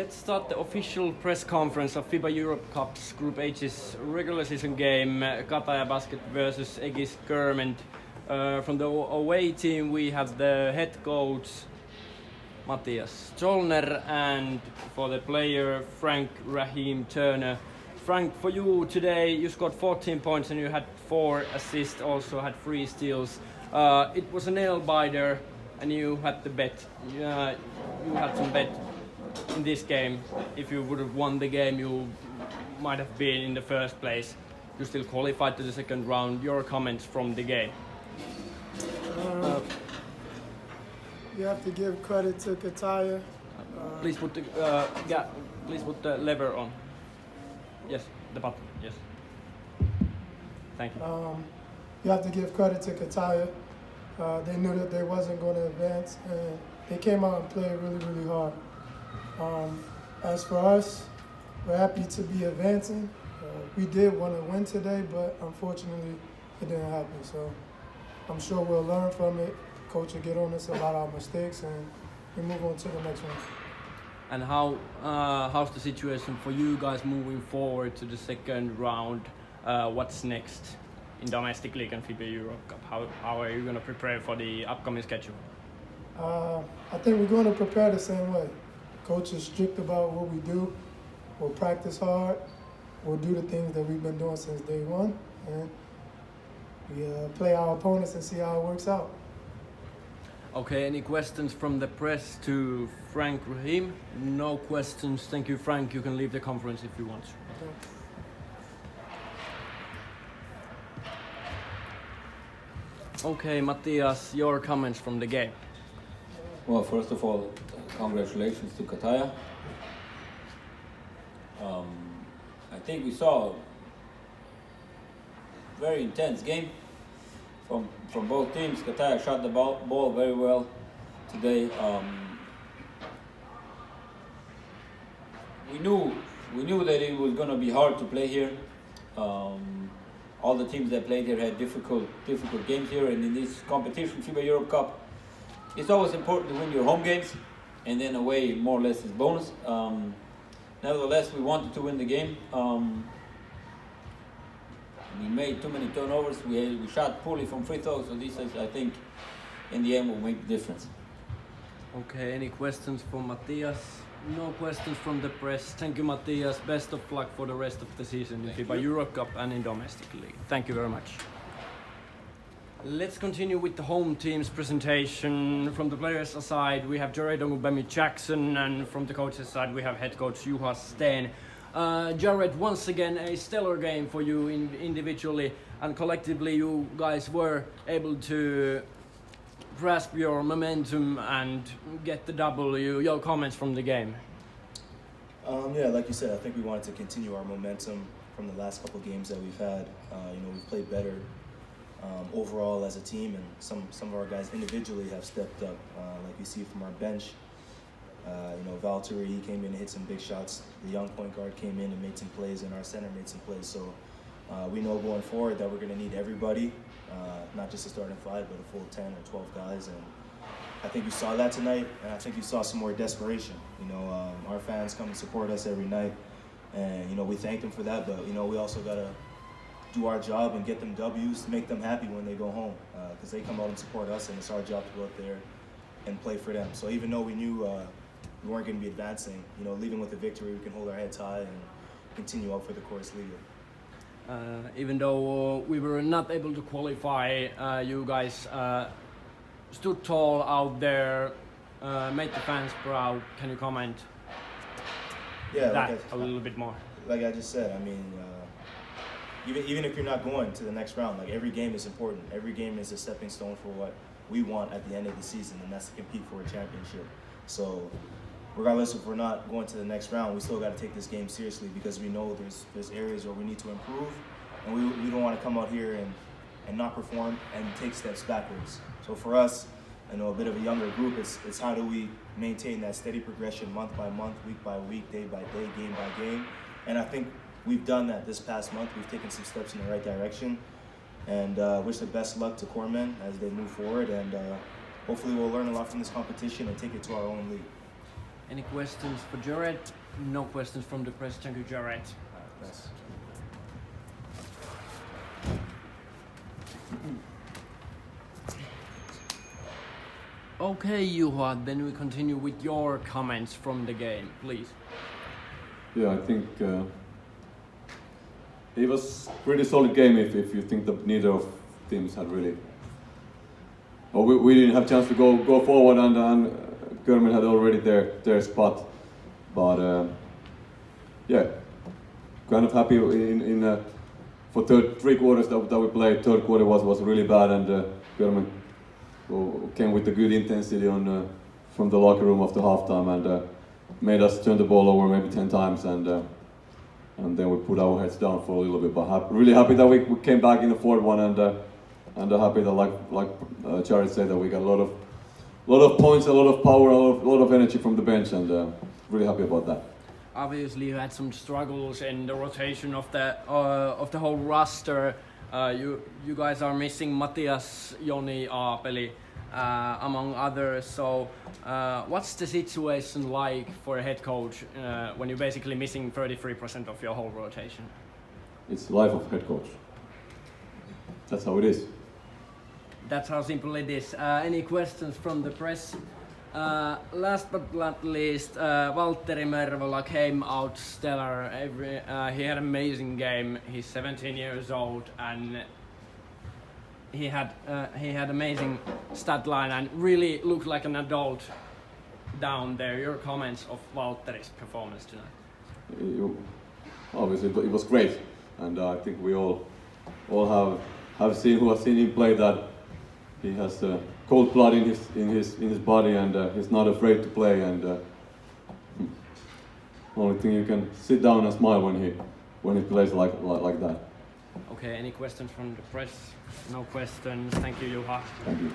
Let's start the official press conference of FIBA Europe Cup's Group H's regular season game, Kataja Basket versus Egis Körmend. From the away team we have the head coach Matthias Zollner, and for the player Frank Raheem Turner. Frank, for you today, you scored 14 points and you had 4 assists, also had 3 steals. It was a nail biter and you had the bet. You had some bet in this game. If you would have won the game, you might have been in the first place. You still qualified to the second round. Your comments from the game? You have to give credit to Kataja. Please put the lever on. Yes, the button. Yes. Thank you. You have to give credit to Kataja. They knew that they wasn't going to advance, and they came out and played really, really hard. As for us, we're happy to be advancing. We did want to win today, but unfortunately, it didn't happen. So I'm sure we'll learn from it. Coach will get on us about our mistakes, and we move on to the next one. And how's the situation for you guys moving forward to the second round? What's next in domestic league and FIBA Europe Cup? How are you going to prepare for the upcoming schedule? I think we're going to prepare the same way. Coach is strict about what we do. We'll practice hard. We'll do the things that we've been doing since day one, and we play our opponents and see how it works out. Okay, any questions from the press to Frank Raheem? No questions. Thank you, Frank. You can leave the conference if you want to. Okay, Matthias, your comments from the game. Well, first of all, congratulations to Kataja. I think we saw a very intense game from both teams. Kataja shot the ball very well today. We knew that it was going to be hard to play here. All the teams that played here had difficult games here, and in this competition, FIBA Europe Cup, it's always important to win your home games, and then away more or less is bonus. Nevertheless, we wanted to win the game. We made too many turnovers. We shot poorly from free throws, so this is, I think, in the end, will make the difference. Okay, any questions for Matthias? No questions from the press. Thank you, Matthias. Best of luck for the rest of the season in FIBA Europe Cup and in domestic league. Thank you very much. Let's continue with the home team's presentation. From the players' side, we have Jarred Ogungbemi-Jackson, and from the coach's side, we have head coach Juha Sten. Jarred, once again, a stellar game for you individually, and collectively you guys were able to grasp your momentum and get the W. Your comments from the game? Yeah, like you said, I think we wanted to continue our momentum from the last couple of games that we've had. We've played better overall as a team, and some of our guys individually have stepped up. Like you see from our bench, Valtteri, he came in and hit some big shots. The young point guard came in and made some plays, and our center made some plays. So we know going forward that we're going to need everybody, not just a starting 5, but a full 10 or 12 guys. And I think you saw that tonight, and I think you saw some more desperation. Our fans come and support us every night, and we thank them for that. But we also got to do our job and get them W's to make them happy when they go home, because they come out and support us, and it's our job to go out there and play for them. So even though we knew we weren't going to be advancing, leaving with a victory, we can hold our heads high and continue out for the Chorus League. Even though we were not able to qualify, you guys stood tall out there, made the fans proud. Can you comment a little bit more? Like I just said, even if you're not going to the next round, like every game is important. Every game is a stepping stone for what we want at the end of the season, and that's to compete for a championship. So regardless if we're not going to the next round, we still got to take this game seriously, because we know there's areas where we need to improve, and we don't want to come out here and not perform and take steps backwards. So for us, a bit of a younger group, it's how do we maintain that steady progression month by month, week by week, day by day, game by game. And I think we've done that this past month. We've taken some steps in the right direction, and wish the best luck to Körmend as they move forward, and hopefully we'll learn a lot from this competition and take it to our own league. Any questions for Jarred? No questions from the press. Thank you, Jarred. Nice. Okay, Juha, then we continue with your comments from the game, please. Yeah, I think it was pretty solid game if you think that neither of teams had really. Or we didn't have chance to go forward and Körmend had already their spot, but yeah, kind of happy in for three quarters that we played. Third quarter was really bad and Körmend came with a good intensity from the locker room after halftime and made us turn the ball over maybe 10 times and then we put our heads down for a little bit. But really happy that we came back in the fourth one and happy that like Jarred said that we got a lot of points, a lot of power, a lot of energy from the bench and really happy about that. Obviously, you had some struggles in the rotation of the whole roster. You guys are missing Matthias, Joni, Aapeli, among others. So, what's the situation like for a head coach when you're basically missing 33% of your whole rotation? It's the life of head coach. That's how it is. That's how simple it is. Any questions from the press? Last but not least, Valtteri Mervola came out stellar. He had an amazing game. He's 17 years old and he had amazing stat line and really looked like an adult down there. Your comments of Valtteri's performance tonight? Obviously, it was great, and I think we all have seen who has seen him play that he has cold blood in his body and he's not afraid to play and only thing you can sit down and smile when he plays like that. Okay, any questions from the press? No questions. Thank you, Juha. Thank you.